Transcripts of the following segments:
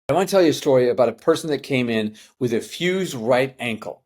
I want to tell you a story about a person that came in with a fused right ankle.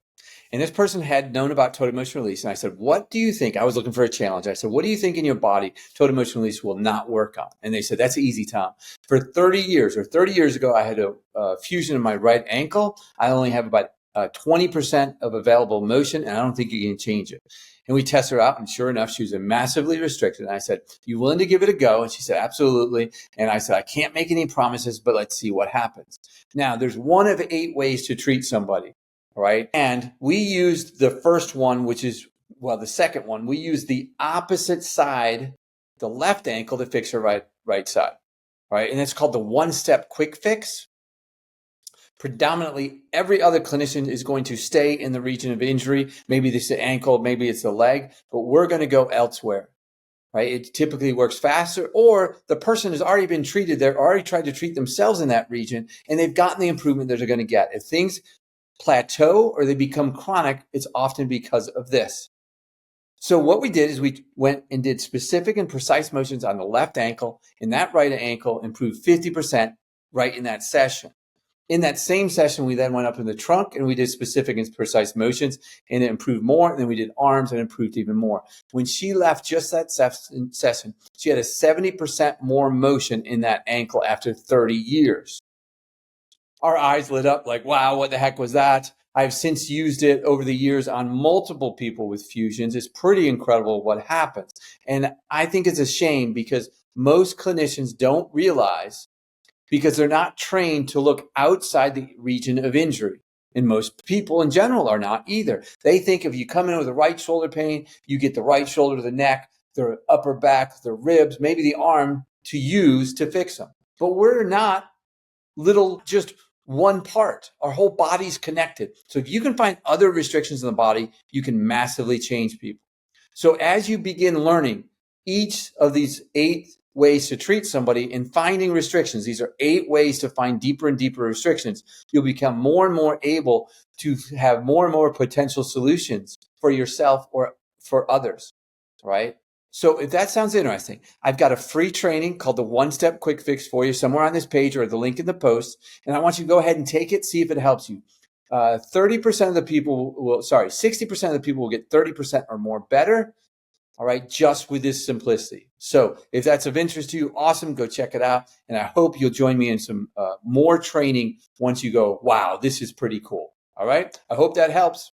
And this person had known about total motion release. And I said, what do you think? I was looking for a challenge. I said, what do you think in your body total motion release will not work on? And they said, that's easy, Tom. For 30 years or 30 years ago, I had a fusion in my right ankle. I only have about 20% of available motion, and I don't think you can change it. And we tested her out, and sure enough, she was massively restricted. And I said, you willing to give it a go? And she said, absolutely. And I said, I can't make any promises, but let's see what happens. Now, there's one of 8 ways to treat somebody. All right. And we used the first one, which is, well, the second one, we used the opposite side, the left ankle, to fix her right side. All right. And it's called the one-step quick fix. Predominantly, every other clinician is going to stay in the region of injury. Maybe it's the ankle, maybe it's the leg, but we're going to go elsewhere. Right? It typically works faster, or the person has already been treated. They're already tried to treat themselves in that region, and they've gotten the improvement that they're going to get. If things plateau or they become chronic, it's often because of this. So what we did is we went and did specific and precise motions on the left ankle, and that right ankle improved 50% right in that session. In that same session, we then went up in the trunk and we did specific and precise motions, and it improved more. And then we did arms and improved even more. When she left just that session, she had a 70% more motion in that ankle after 30 years. Our eyes lit up like, wow, what the heck was that? I've since used it over the years on multiple people with fusions. It's pretty incredible what happens. And I think it's a shame because most clinicians don't realize, because they're not trained to look outside the region of injury. And most people in general are not either. They think if you come in with a right shoulder pain, you get the right shoulder, the neck, the upper back, the ribs, maybe the arm to use to fix them. But we're not just one part. Our whole body's connected. So if you can find other restrictions in the body, you can massively change people. So as you begin learning each of these 8 ways to treat somebody and finding restrictions, these are 8 ways to find deeper and deeper restrictions, you'll become more and more able to have more and more potential solutions for yourself or for others, right? So if that sounds interesting, I've got a free training called the One-Step Quick Fix for you somewhere on this page or the link in the post. And I want you to go ahead and take it, see if it helps you. 60% of the people will get 30% or more better. All right, just with this simplicity. So if that's of interest to you, awesome, go check it out. And I hope you'll join me in some more training once you go, wow, this is pretty cool. All right, I hope that helps.